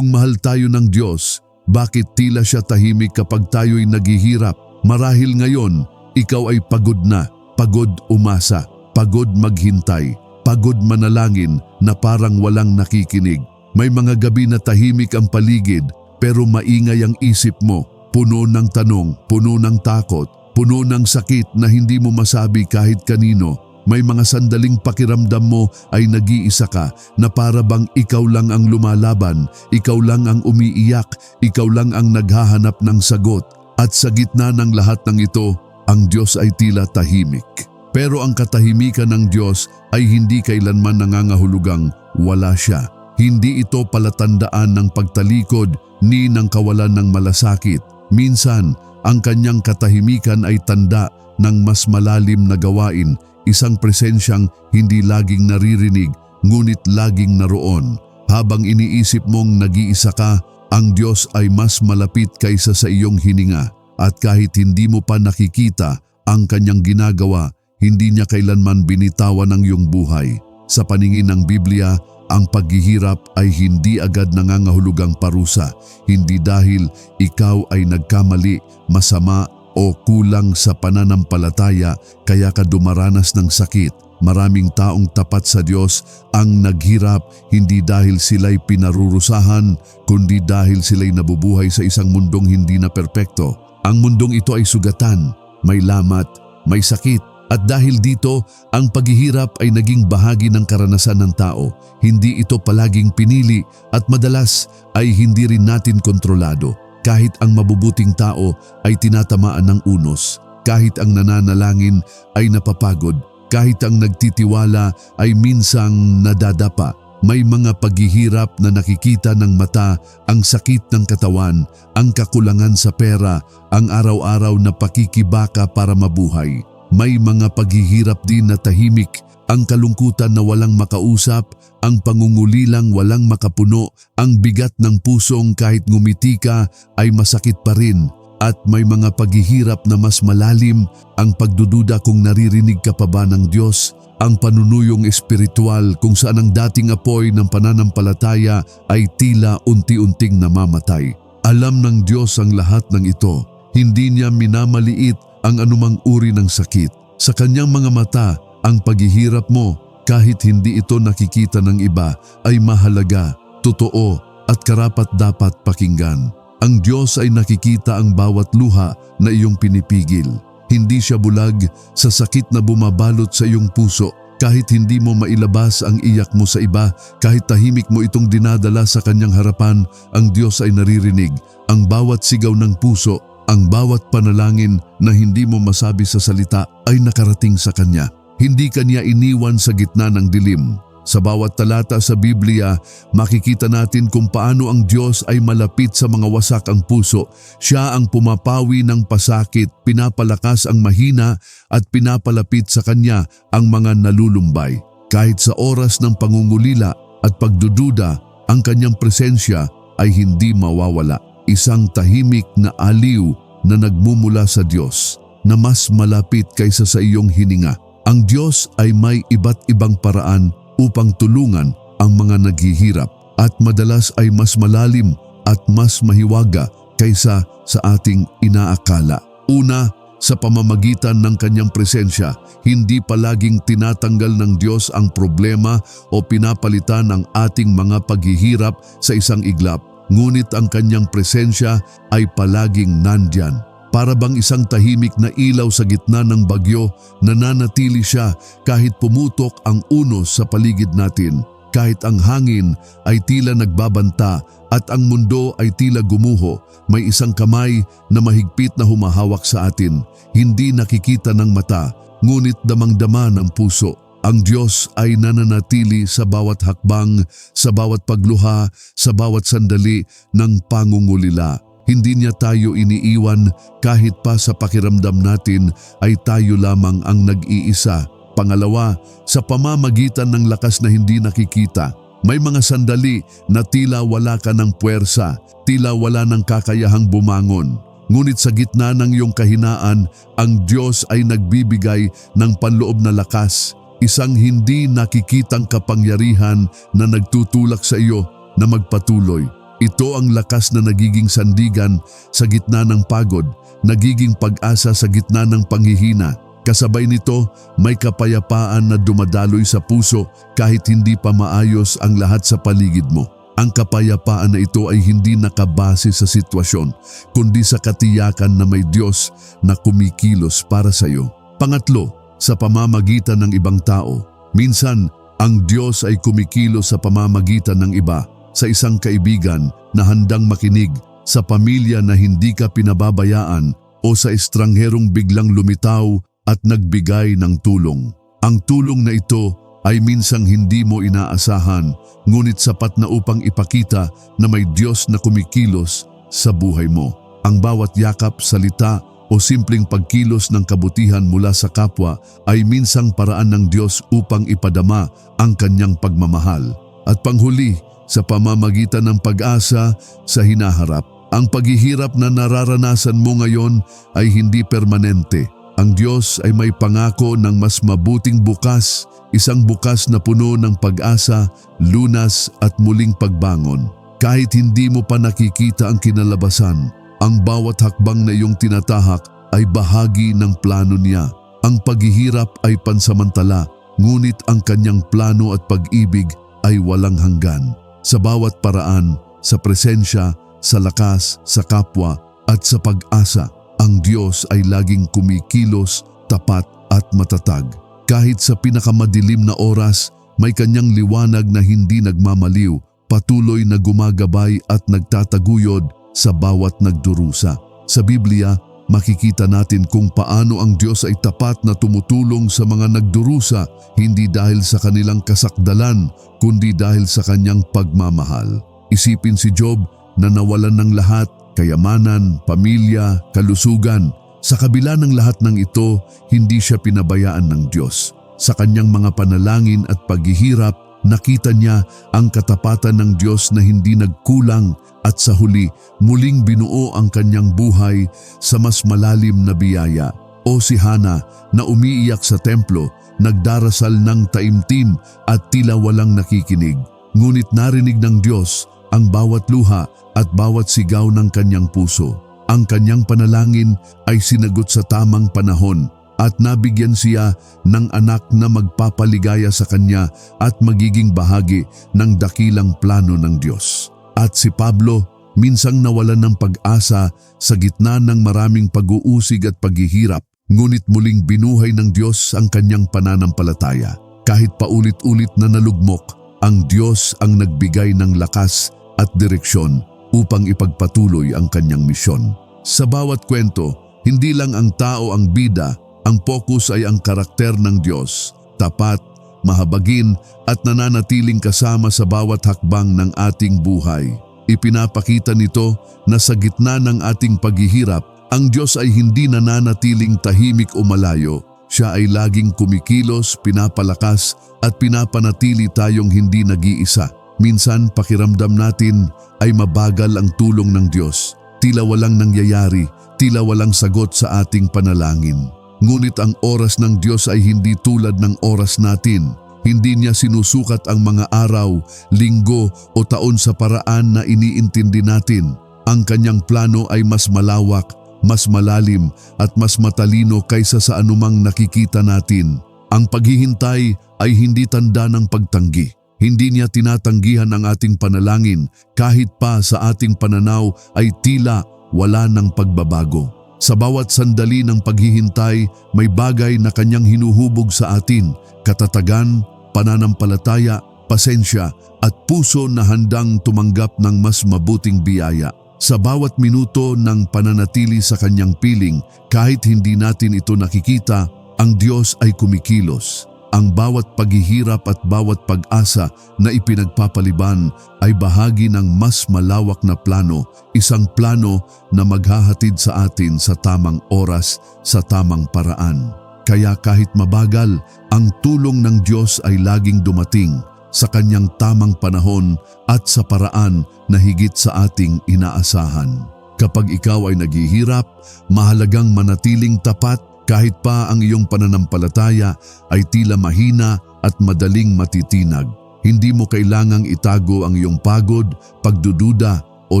Kung mahal tayo ng Diyos, bakit tila siya tahimik kapag tayo'y naghihirap? Marahil ngayon, ikaw ay pagod na, pagod umasa, pagod maghintay, pagod manalangin na parang walang nakikinig. May mga gabi na tahimik ang paligid pero maingay ang isip mo, puno ng tanong, puno ng takot, puno ng sakit na hindi mo masabi kahit kanino. May mga sandaling pakiramdam mo ay nag-iisa ka na para bang ikaw lang ang lumalaban, ikaw lang ang umiiyak, ikaw lang ang naghahanap ng sagot. At sa gitna ng lahat ng ito, ang Diyos ay tila tahimik. Pero ang katahimikan ng Diyos ay hindi kailanman nangangahulugang wala siya. Hindi ito palatandaan ng pagtalikod ni ng kawalan ng malasakit. Minsan, ang kanyang katahimikan ay tanda ng mas malalim na gawain, isang presensyang hindi laging naririnig, ngunit laging naroon. Habang iniisip mong nag-iisa ka, ang Diyos ay mas malapit kaysa sa iyong hininga. At kahit hindi mo pa nakikita ang kanyang ginagawa, hindi niya kailanman binitawan ang iyong buhay. Sa paningin ng Biblia, ang paghihirap ay hindi agad nangangahulugang parusa, hindi dahil ikaw ay nagkamali, masama o kulang sa pananampalataya kaya ka dumaranas ng sakit. Maraming taong tapat sa Diyos ang naghirap hindi dahil sila'y pinarurusahan, kundi dahil sila'y nabubuhay sa isang mundong hindi na perpekto. Ang mundong ito ay sugatan, may lamat, may sakit. At dahil dito, ang paghihirap ay naging bahagi ng karanasan ng tao. Hindi ito palaging pinili at madalas ay hindi rin natin kontrolado. Kahit ang mabubuting tao ay tinatamaan ng unos. Kahit ang nananalangin ay napapagod. Kahit ang nagtitiwala ay minsang nadadapa. May mga paghihirap na nakikita ng mata, ang sakit ng katawan, ang kakulangan sa pera, ang araw-araw na pakikibaka para mabuhay. May mga paghihirap din na tahimik, ang kalungkutan na walang makausap, ang pangungulilang walang makapuno, ang bigat ng pusong kahit ngumiti ka ay masakit pa rin. At may mga paghihirap na mas malalim, ang pagdududa kung naririnig ka pa ba ng Diyos, ang panunuyong espiritual kung saan ang dating apoy ng pananampalataya ay tila unti-unting namamatay. Alam ng Diyos ang lahat ng ito. Hindi niya minamaliit ang anumang uri ng sakit. Sa kanyang mga mata, ang paghihirap mo, kahit hindi ito nakikita ng iba, ay mahalaga, totoo at karapat-dapat pakinggan. Ang Diyos ay nakikita ang bawat luha na iyong pinipigil. Hindi siya bulag sa sakit na bumabalot sa iyong puso. Kahit hindi mo mailabas ang iyak mo sa iba, kahit tahimik mo itong dinadala sa kanyang harapan, ang Diyos ay naririnig. Ang bawat sigaw ng puso, ang bawat panalangin na hindi mo masabi sa salita ay nakarating sa Kanya. Hindi Kanya iniwan sa gitna ng dilim. Sa bawat talata sa Biblia, makikita natin kung paano ang Diyos ay malapit sa mga wasak ang puso. Siya ang pumapawi ng pasakit, pinapalakas ang mahina at pinapalapit sa Kanya ang mga nalulumbay. Kahit sa oras ng pangungulila at pagdududa, ang Kanyang presensya ay hindi mawawala. Isang tahimik na aliw na nagmumula sa Diyos na mas malapit kaysa sa iyong hininga. Ang Diyos ay may iba't ibang paraan upang tulungan ang mga naghihirap at madalas ay mas malalim at mas mahiwaga kaysa sa ating inaakala. Una, sa pamamagitan ng kanyang presensya, hindi palaging tinatanggal ng Diyos ang problema o pinapalitan ang ating mga paghihirap sa isang iglap. Ngunit ang kanyang presensya ay palaging nandyan. Para bang isang tahimik na ilaw sa gitna ng bagyo, nananatili siya kahit pumutok ang unos sa paligid natin. Kahit ang hangin ay tila nagbabanta at ang mundo ay tila gumuho, may isang kamay na mahigpit na humahawak sa atin. Hindi nakikita ng mata, ngunit damang-dama ng puso. Ang Diyos ay nananatili sa bawat hakbang, sa bawat pagluha, sa bawat sandali ng pangungulila. Hindi niya tayo iniiwan kahit pa sa pakiramdam natin ay tayo lamang ang nag-iisa. Pangalawa, sa pamamagitan ng lakas na hindi nakikita. May mga sandali na tila wala ka ng puwersa, tila wala ng kakayahang bumangon. Ngunit sa gitna ng iyong kahinaan, ang Diyos ay nagbibigay ng panloob na lakas. Isang hindi nakikitang kapangyarihan na nagtutulak sa iyo na magpatuloy. Ito ang lakas na nagiging sandigan sa gitna ng pagod, nagiging pag-asa sa gitna ng panghihina. Kasabay nito, may kapayapaan na dumadaloy sa puso kahit hindi pa maayos ang lahat sa paligid mo. Ang kapayapaan na ito ay hindi nakabase sa sitwasyon, kundi sa katiyakan na may Diyos na kumikilos para sa iyo. Pangatlo, sa pamamagitan ng ibang tao. Minsan, ang Diyos ay kumikilos sa pamamagitan ng iba, sa isang kaibigan na handang makinig, sa pamilya na hindi ka pinababayaan, o sa estrangherong biglang lumitaw at nagbigay ng tulong. Ang tulong na ito ay minsang hindi mo inaasahan, ngunit sapat na upang ipakita na may Diyos na kumikilos sa buhay mo. Ang bawat yakap, salita o simpleng pagkilos ng kabutihan mula sa kapwa ay minsang paraan ng Diyos upang ipadama ang kanyang pagmamahal. At panghuli, sa pamamagitan ng pag-asa sa hinaharap. Ang paghihirap na nararanasan mo ngayon ay hindi permanente. Ang Diyos ay may pangako ng mas mabuting bukas, isang bukas na puno ng pag-asa, lunas at muling pagbangon. Kahit hindi mo pa nakikita ang kinalabasan, ang bawat hakbang na iyong tinatahak ay bahagi ng plano niya. Ang paghihirap ay pansamantala, ngunit ang kanyang plano at pag-ibig ay walang hanggan. Sa bawat paraan, sa presensya, sa lakas, sa kapwa at sa pag-asa, ang Diyos ay laging kumikilos, tapat at matatag. Kahit sa pinakamadilim na oras, may kanyang liwanag na hindi nagmamaliw, patuloy na gumagabay at nagtataguyod sa bawat nagdurusa. Sa Biblia, makikita natin kung paano ang Diyos ay tapat na tumutulong sa mga nagdurusa, hindi dahil sa kanilang kasakdalan, kundi dahil sa kanyang pagmamahal. Isipin si Job na nawalan ng lahat, kayamanan, pamilya, kalusugan. Sa kabila ng lahat ng ito, hindi siya pinabayaan ng Diyos. Sa kanyang mga panalangin at paghihirap, nakita niya ang katapatan ng Diyos na hindi nagkulang at sa huli, muling binuo ang kanyang buhay sa mas malalim na biyaya. O si Hana na umiiyak sa templo, nagdarasal ng taimtim at tila walang nakikinig. Ngunit narinig ng Diyos ang bawat luha at bawat sigaw ng kanyang puso. Ang kanyang panalangin ay sinagot sa tamang panahon at nabigyan siya ng anak na magpapaligaya sa kanya at magiging bahagi ng dakilang plano ng Diyos. At si Pablo, minsang nawalan ng pag-asa sa gitna ng maraming pag-uusig at paghihirap, ngunit muling binuhay ng Diyos ang kanyang pananampalataya. Kahit paulit-ulit na nalugmok, ang Diyos ang nagbigay ng lakas at direksyon upang ipagpatuloy ang kanyang misyon. Sa bawat kwento, hindi lang ang tao ang bida, ang focus ay ang karakter ng Diyos, tapat, mahabagin at nananatiling kasama sa bawat hakbang ng ating buhay. Ipinapakita nito na sa gitna ng ating paghihirap, ang Diyos ay hindi nananatiling tahimik o malayo. Siya ay laging kumikilos, pinapalakas at pinapanatili tayong hindi nag-iisa. Minsan pakiramdam natin ay mabagal ang tulong ng Diyos. Tila walang nangyayari, tila walang sagot sa ating panalangin. Ngunit ang oras ng Diyos ay hindi tulad ng oras natin. Hindi niya sinusukat ang mga araw, linggo o taon sa paraan na iniintindi natin. Ang kanyang plano ay mas malawak, mas malalim at mas matalino kaysa sa anumang nakikita natin. Ang paghihintay ay hindi tanda ng pagtanggi. Hindi niya tinatanggihan ang ating panalangin kahit pa sa ating pananaw ay tila wala ng pagbabago. Sa bawat sandali ng paghihintay, may bagay na kanyang hinuhubog sa atin, katatagan, pananampalataya, pasensya at puso na handang tumanggap ng mas mabuting biyaya. Sa bawat minuto ng pananatili sa kanyang piling, kahit hindi natin ito nakikita, ang Diyos ay kumikilos. Ang bawat paghihirap at bawat pag-asa na ipinagpapaliban ay bahagi ng mas malawak na plano, isang plano na maghahatid sa atin sa tamang oras, sa tamang paraan. Kaya kahit mabagal, ang tulong ng Diyos ay laging dumating sa kanyang tamang panahon at sa paraan na higit sa ating inaasahan. Kapag ikaw ay naghihirap, mahalagang manatiling tapat kahit pa ang iyong pananampalataya ay tila mahina at madaling matitinag. Hindi mo kailangang itago ang iyong pagod, pagdududa o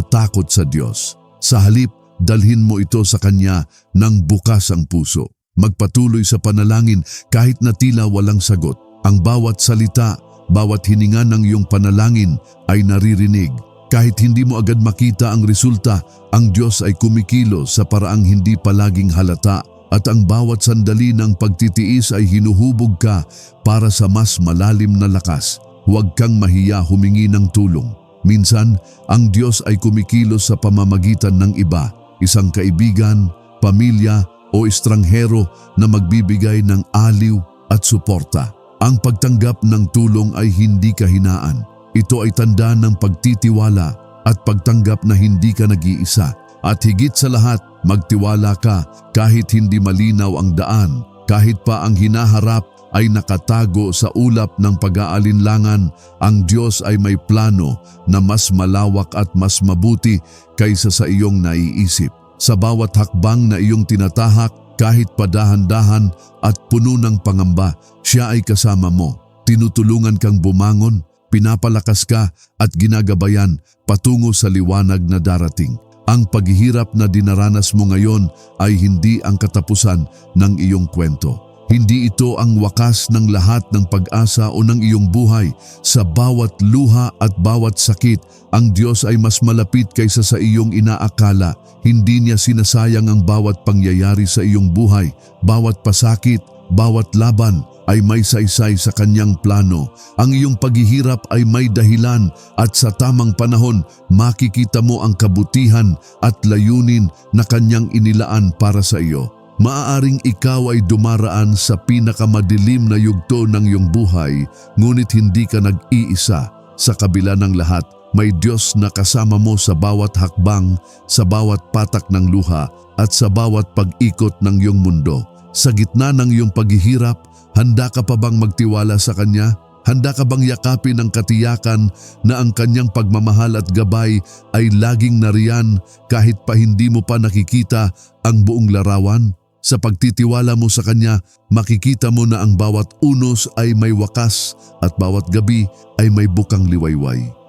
takot sa Diyos. Sa halip, dalhin mo ito sa Kanya ng bukas ang puso. Magpatuloy sa panalangin kahit na tila walang sagot. Ang bawat salita, bawat hininga ng iyong panalangin ay naririnig. Kahit hindi mo agad makita ang resulta, ang Diyos ay kumikilos sa paraang hindi palaging halata. At ang bawat sandali ng pagtitiis ay hinuhubog ka para sa mas malalim na lakas. Huwag kang mahiya humingi ng tulong. Minsan, ang Diyos ay kumikilos sa pamamagitan ng iba, isang kaibigan, pamilya o estranghero na magbibigay ng aliw at suporta. Ang pagtanggap ng tulong ay hindi kahinaan. Ito ay tanda ng pagtitiwala at pagtanggap na hindi ka nag-iisa. At higit sa lahat, magtiwala ka kahit hindi malinaw ang daan, kahit pa ang hinaharap ay nakatago sa ulap ng pag-aalinlangan, ang Diyos ay may plano na mas malawak at mas mabuti kaysa sa iyong naiisip. Sa bawat hakbang na iyong tinatahak, kahit padahan-dahan at puno ng pangamba, siya ay kasama mo. Tinutulungan kang bumangon, pinapalakas ka at ginagabayan patungo sa liwanag na darating. Ang paghihirap na dinaranas mo ngayon ay hindi ang katapusan ng iyong kwento. Hindi ito ang wakas ng lahat ng pag-asa o ng iyong buhay. Sa bawat luha at bawat sakit, ang Diyos ay mas malapit kaysa sa iyong inaakala. Hindi niya sinasayang ang bawat pangyayari sa iyong buhay. Bawat pasakit, bawat laban ay may saysay sa kanyang plano. Ang iyong paghihirap ay may dahilan at sa tamang panahon makikita mo ang kabutihan at layunin na kanyang inilaan para sa iyo. Maaaring ikaw ay dumaraan sa pinakamadilim na yugto ng iyong buhay, ngunit hindi ka nag-iisa. Sa kabila ng lahat, may Diyos na kasama mo sa bawat hakbang, sa bawat patak ng luha at sa bawat pag-ikot ng iyong mundo. Sa gitna ng iyong paghihirap, handa ka pa bang magtiwala sa Kanya? Handa ka bang yakapin ang katiyakan na ang Kanyang pagmamahal at gabay ay laging nariyan kahit pa hindi mo pa nakikita ang buong larawan? Sa pagtitiwala mo sa Kanya, makikita mo na ang bawat unos ay may wakas at bawat gabi ay may bukang liwayway.